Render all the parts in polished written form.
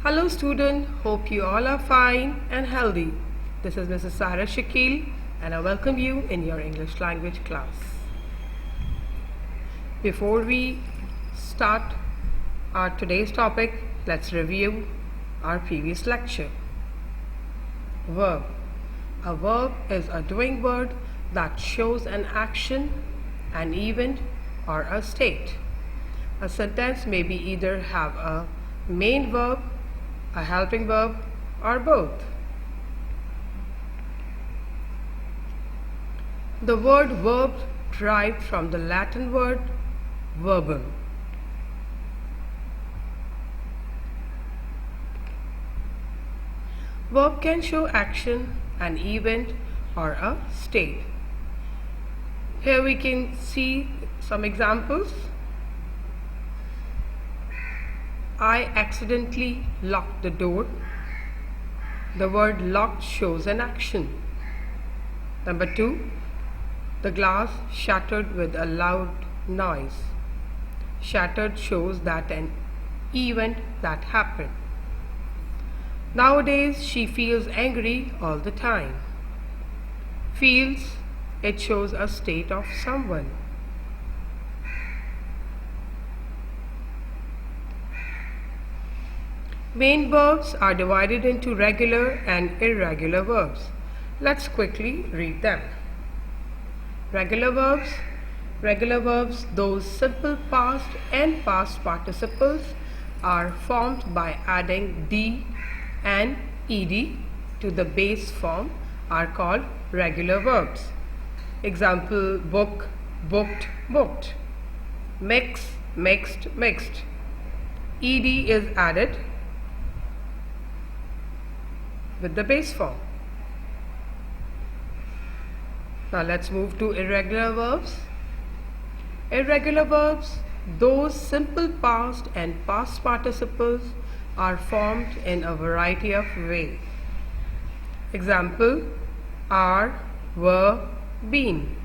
Hello student, hope you all are fine and healthy. This is Mrs. Sarah Shakil and I welcome you in your English language class. Before we start our today's topic, let's review our previous lecture. Verb. A verb is a doing word that shows an action, an event, or a state. A sentence may be either have a main verb, a helping verb, or both. The word verb derived from the Latin word verbum. Verb can show action, an event, or a state. Here we can see some examples. I accidentally locked the door. The word locked shows an action. Number 2, the glass shattered with a loud noise. Shattered shows that an event that happened. Nowadays, she feels angry all the time. Feels, it shows a state of someone. Main verbs are divided into regular and irregular verbs. Let's quickly read them. Regular verbs. Regular verbs, those simple past and past participles, are formed by adding d and ed to the base form, are called regular verbs. Example: book, booked, booked. Mix, mixed, mixed. Ed is added with the base form. Now let's move to irregular verbs. Irregular verbs, those simple past and past participles, are formed in a variety of ways. Example: are, were, been.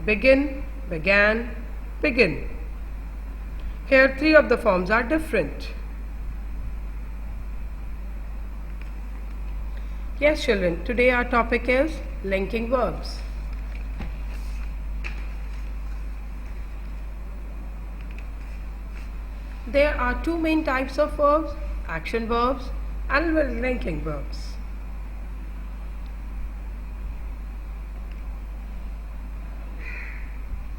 Begin, began, begin. Here 3 of the forms are different. Yes children, today our topic is linking verbs. There are 2 main types of verbs, action verbs and linking verbs.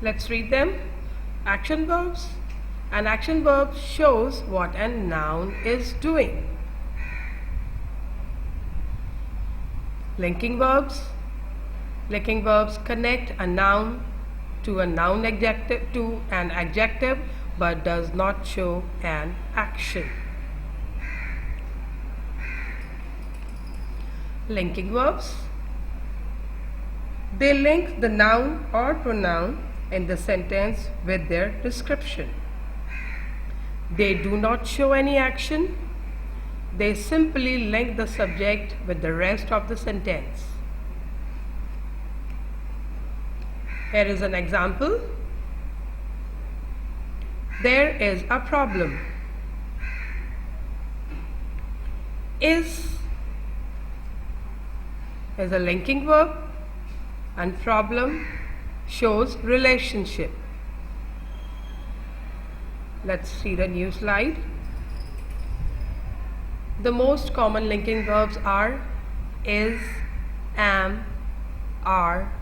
Let's read them. Action verbs. An action verb shows what a noun is doing. Linking verbs. Linking verbs connect a noun to an adjective but does not show an action. Linking verbs. They link the noun or pronoun in the sentence with their description. They do not show any action. They simply link the subject with the rest of the sentence. Here is an example. There is a problem. Is a linking verb and problem shows relationship. Let's see the new slide. The most common linking verbs are is, am, are,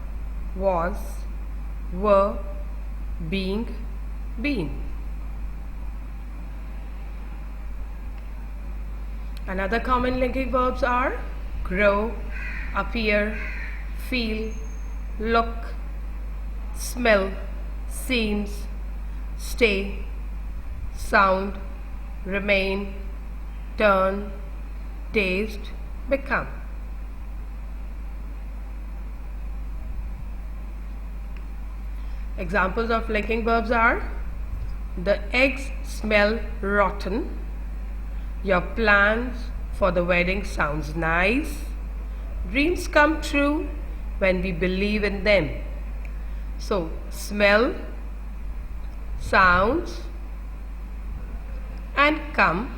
was, were, being, been. Another common linking verbs are grow, appear, feel, look, smell, seems, stay, sound, remain, turn, taste, become. Examples of linking verbs are: the eggs smell rotten. Your plans for the wedding sounds nice. Dreams come true when we believe in them. So, smell, sounds, and come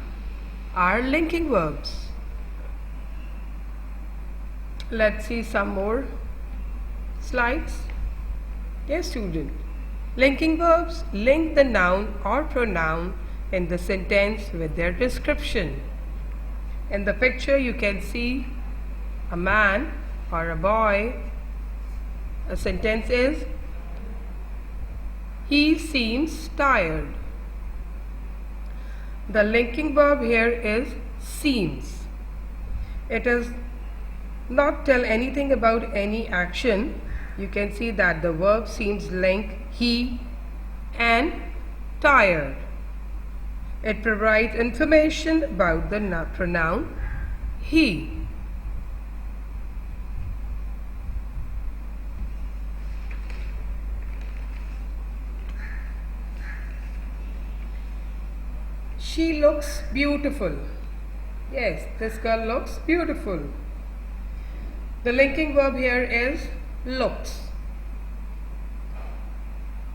are linking verbs. Let's see some more slides. Yes, student. Linking verbs link the noun or pronoun in the sentence with their description. In the picture you can see a man or a boy. A sentence is, he seems tired. The linking verb here is seems. It does not tell anything about any action. You can see that the verb seems link he and tired. It provides information about the pronoun he. She looks beautiful. Yes, this girl looks beautiful. The linking verb here is looks.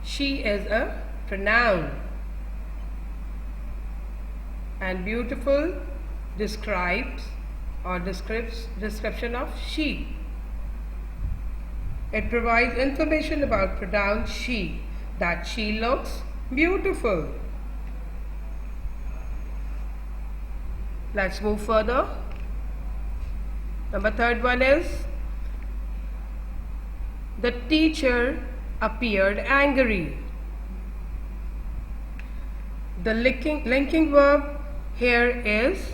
She is a pronoun. And beautiful describes or description of she. It provides information about pronoun she, that she looks beautiful. Let's move further. Number third one is, the teacher appeared angry. The linking verb here is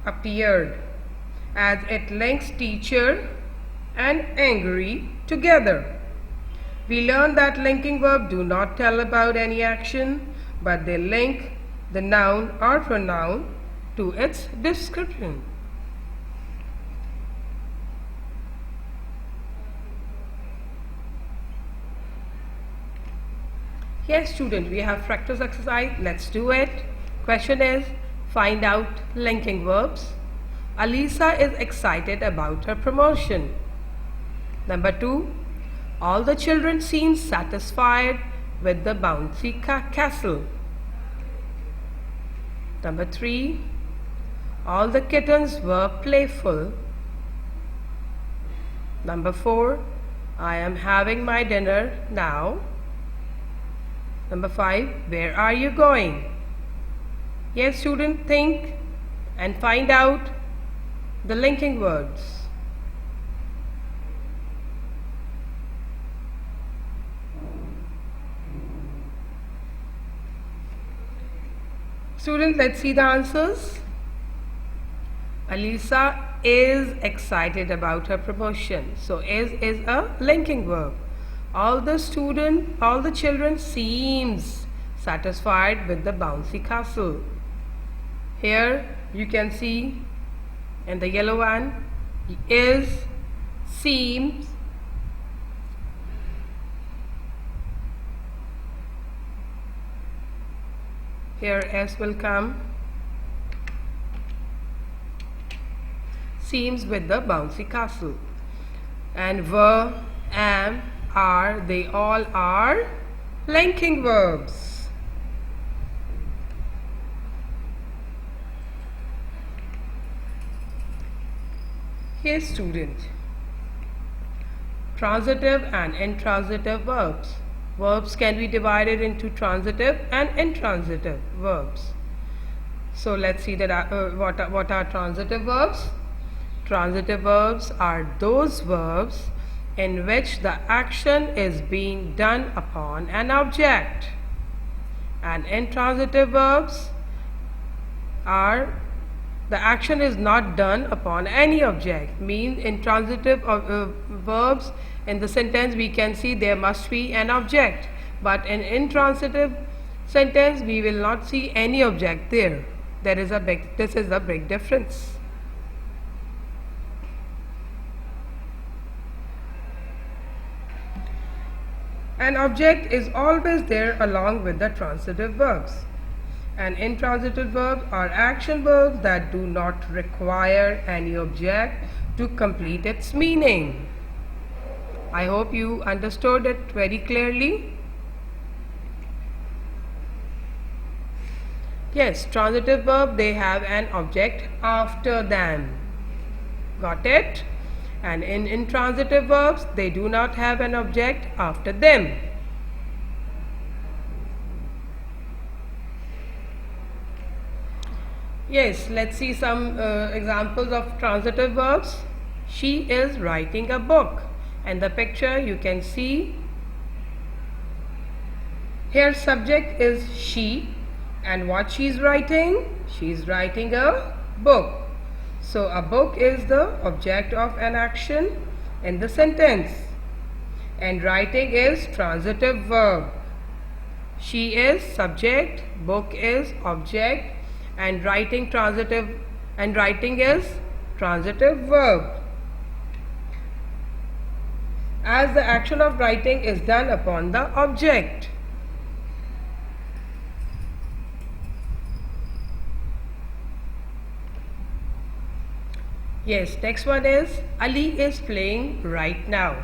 appeared, as it links teacher and angry together. We learned that linking verb do not tell about any action, but they link the noun or pronoun to its description. Yes, student, we have practice exercise. Let's do it. Question is, find out linking verbs. Alisa is excited about her promotion. Number 2, all the children seem satisfied with the bouncy castle. Number 3, all the kittens were playful. Number 4, I am having my dinner now. Number 5, where are you going? Yes, student, think and find out the linking words. Students, let's see the answers. Alisa is excited about her promotion. So is a linking verb. All the children seems satisfied with the bouncy castle. Here you can see in the yellow one, is, seems. Here S will come. Seems with the bouncy castle. And were, am, are, they all are linking verbs. Here, student, transitive and intransitive verbs. Verbs can be divided into transitive and intransitive verbs. So let's see that what are transitive verbs. Transitive verbs are those verbs in which the action is being done upon an object, and intransitive verbs are the action is not done upon any object. Means intransitive verbs in the sentence we can see there must be an object, but in intransitive sentence we will not see any object there. This is a big difference. An object is always there along with the transitive verbs. And intransitive verbs are action verbs that do not require any object to complete its meaning. I hope you understood it very clearly. Yes, transitive verb, they have an object after them. Got it? And in intransitive verbs, they do not have an object after them. Yes, let's see some examples of transitive verbs. She is writing a book. And the picture you can see here, subject is she, and what she's writing? She's writing a book. So a book is the object of an action in the sentence. And writing is transitive verb. She is subject, book is object, and writing is transitive verb. As the action of writing is done upon the object. Yes, next one is Ali is playing right now.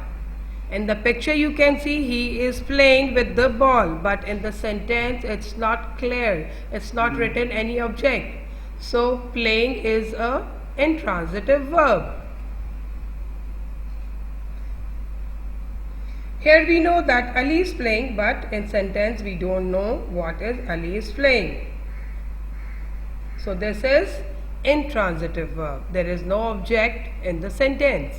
In the picture you can see he is playing with the ball, but in the sentence it's not clear. It's not written any object. So playing is a intransitive verb. Here we know that Ali is playing, but in sentence we don't know what is Ali is playing. So this is intransitive verb. There is no object in the sentence.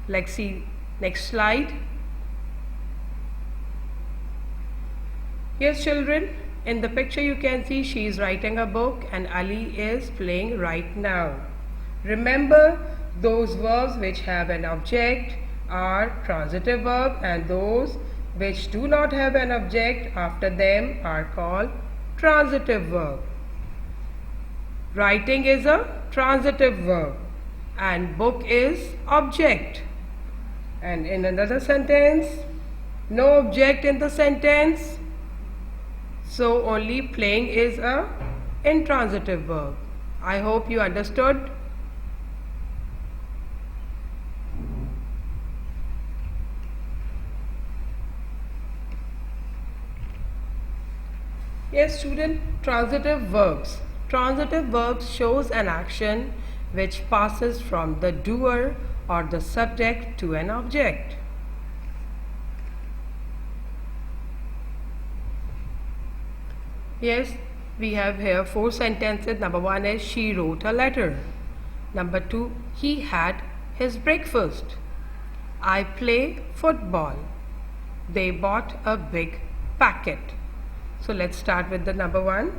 Let's see next slide. Yes, children, in the picture you can see she is writing a book and Ali is playing right now. Remember, those verbs which have an object are transitive verb, and those which do not have an object after them are called transitive verb. Writing is a transitive verb and book is object. And in another sentence, no object in the sentence, so only playing is a intransitive verb. I hope you understood. Yes, student, transitive verbs. Transitive verbs shows an action which passes from the doer or the subject to an object. Yes, we have here 4 sentences. Number 1 is she wrote a letter. Number 2, he had his breakfast. I play football. They bought a big packet. So let's start with the number 1.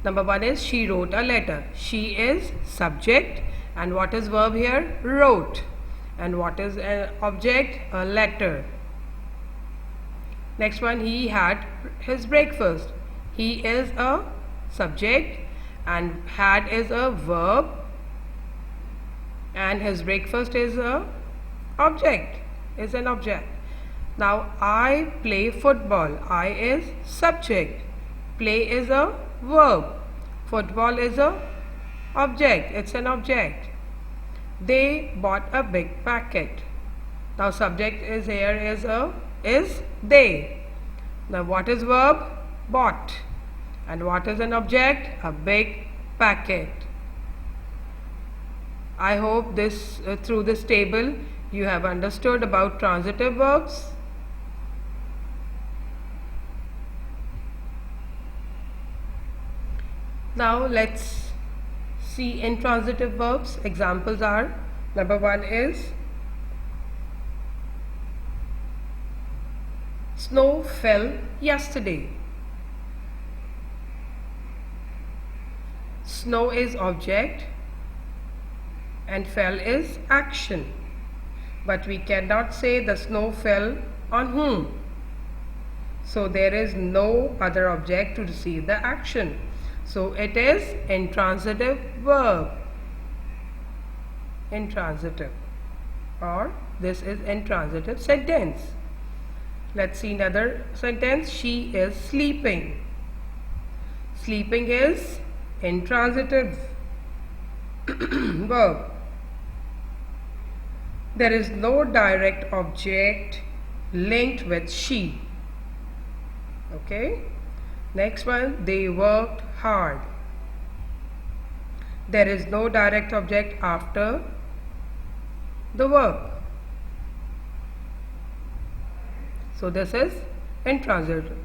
Number 1 is she wrote a letter. She is subject, and what is verb here? Wrote. And what is an object? A letter. Next one, he had his breakfast. He is a subject and had is a verb, and his breakfast is a object, is an object. Now I play football. I is subject. Play is a verb. Football is a object. It's an object. They bought a big packet. Now subject is here is they. Now what is verb? Bought. And what is an object? A big packet. I hope this through this table you have understood about transitive verbs. Now let's see intransitive verbs. Examples are, number 1 is snow fell yesterday. Snow is object and fell is action. But we cannot say the snow fell on whom. So there is no other object to receive the action. So it is intransitive verb. Intransitive, or this is intransitive sentence. Let's see another sentence. She is sleeping. Sleeping is intransitive verb. There is no direct object linked with she. Okay. Next one, they worked hard. There is no direct object after the verb. So this is intransitive.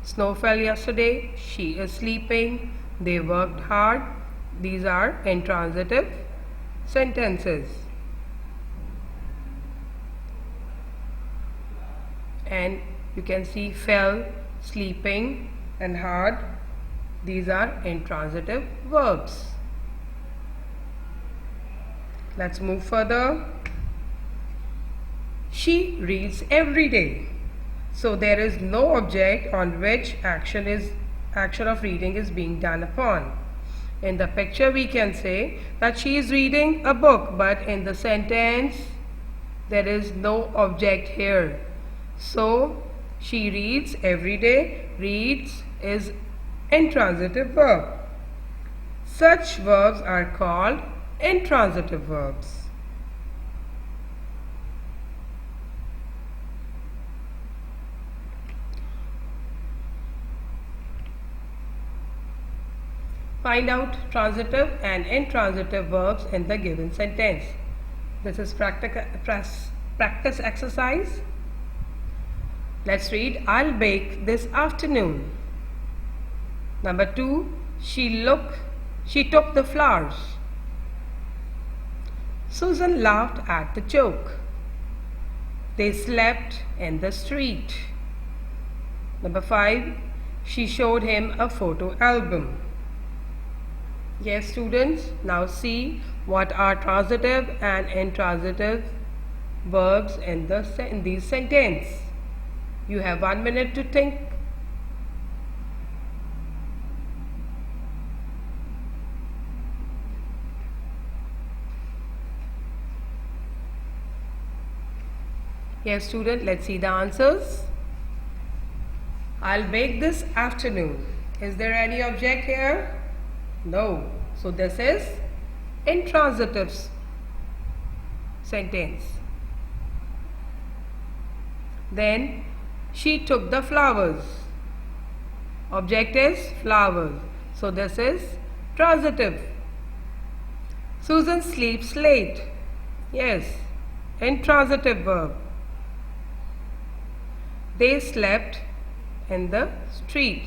Snow fell yesterday. She is sleeping. They worked hard. These are intransitive sentences. And you can see fell, sleeping and hard. These are intransitive verbs. Let's move further. She reads every day. So there is no object on which action of reading is being done upon. In the picture we can say that she is reading a book, but in the sentence there is no object here. So she reads every day. Reads is intransitive verb. Such verbs are called intransitive verbs. Find out transitive and intransitive verbs in the given sentence. This is practice exercise. Let's read. I'll bake this afternoon. Number 2. She took the flowers. Susan laughed at the joke. They slept in the street. Number 5. She showed him a photo album. Yes, students, now see what are transitive and intransitive verbs in these sentences. You have 1 minute to think. Yes, student, let's see the answers. I'll bake this afternoon. Is there any object here? No. So this is intransitive sentence. Then she took the flowers. Object is flowers. So this is transitive. Susan sleeps late. Yes, intransitive verb. They slept in the street.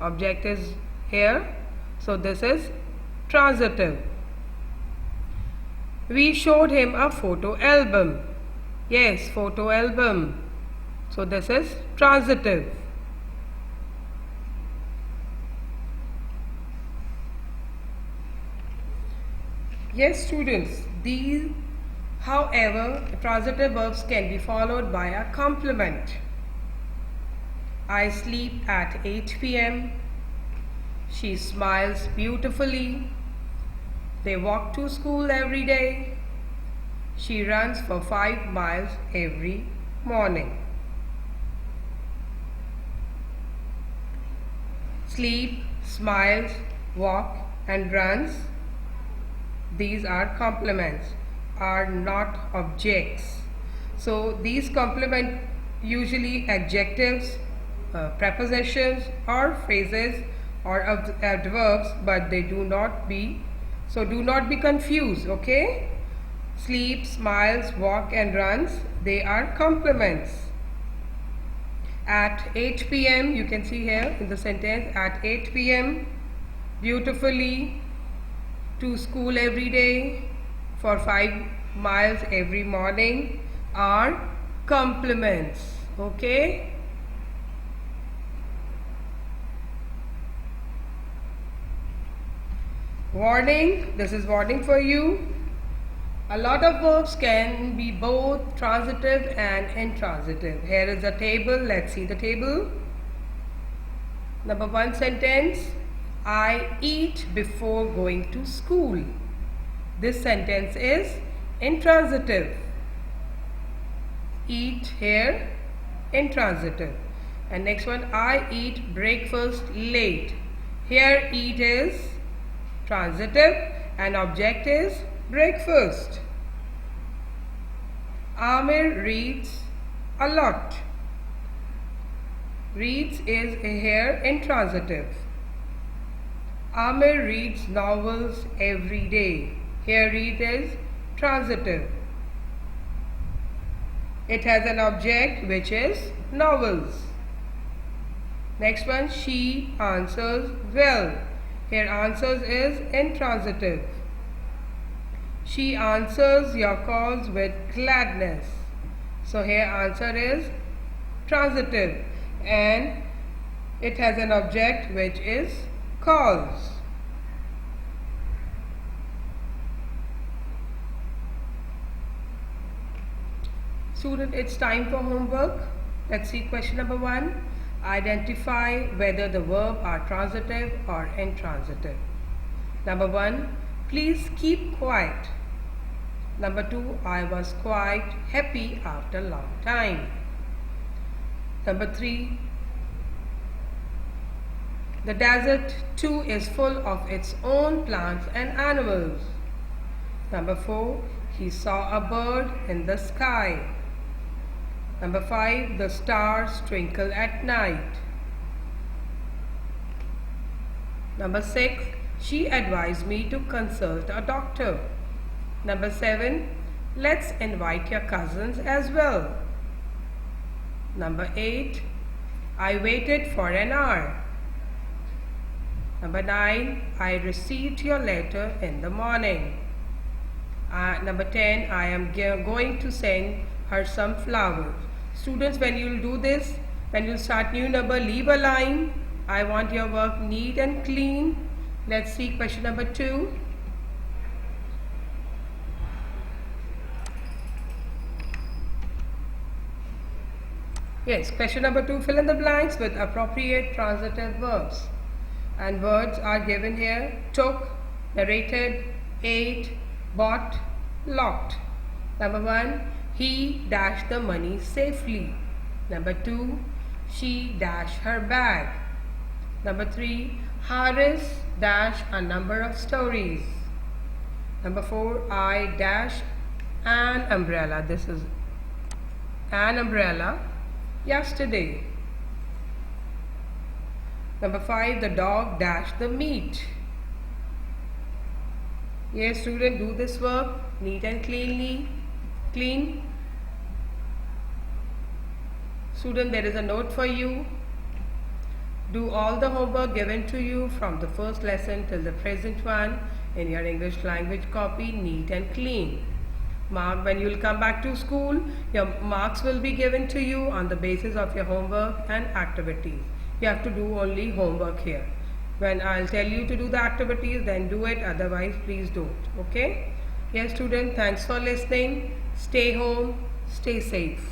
Object is here. So this is transitive. We showed him a photo album. Yes, photo album. So this is transitive. Yes, students, however, transitive verbs can be followed by a complement. I sleep at 8 p.m. She smiles beautifully. They walk to school every day. She runs for 5 miles every morning. Sleep, smiles, walk and runs. These are complements, are not objects. So these complement usually adjectives, prepositions or phrases or adverbs, but they do not be, so do not be confused, okay? Sleep, smiles, walk and runs, they are complements. At 8 p.m. you can see here in the sentence, at 8 p.m. beautifully, to school every day, for 5 miles every morning are complements, okay? Warning, this is warning for you. A lot of verbs can be both transitive and intransitive. Here is a table. Let's see the table. Number 1 sentence. I eat before going to school. This sentence is intransitive. Eat here, intransitive. And next one, I eat breakfast late. Here eat is transitive and object is breakfast. Amir reads a lot. Reads is here intransitive. Amir reads novels every day. Here read is transitive. It has an object which is novels. Next one, she answers well. Here answers is intransitive. She answers your calls with gladness. So here answer is transitive and it has an object which is calls. Student, it's time for homework. Let's see question number 1. Identify whether the verb are transitive or intransitive. Number 1, please keep quiet. Number 2, I was quite happy after a long time. Number 3, the desert too is full of its own plants and animals. Number 4, he saw a bird in the sky. Number 5, the stars twinkle at night. Number 6, she advised me to consult a doctor. Number 7, let's invite your cousins as well. Number 8, I waited for an hour. Number 9, I received your letter in the morning. Number 10, I am going to send her some flowers. Students, when you will do this, when you start new number, leave a line. I want your work neat and clean. Let's see question number 2. Yes, question number 2, fill in the blanks with appropriate transitive verbs. And words are given here: took, narrated, ate, bought, locked. Number 1, he dashed the money safely. Number 2, she dashed her bag. Number 3, Haris dashed a number of stories. Number 4, I dashed an umbrella. This is an umbrella yesterday. Number 5, the dog dashed the meat. Yes, student, do this work neat and clean. Student, there is a note for you. Do all the homework given to you from the first lesson till the present one in your English language copy, neat and clean. When you will come back to school, your marks will be given to you on the basis of your homework and activities. You have to do only homework here. When I'll tell you to do the activities, then do it, otherwise please don't. Okay? Yes, student, thanks for listening. Stay home, stay safe.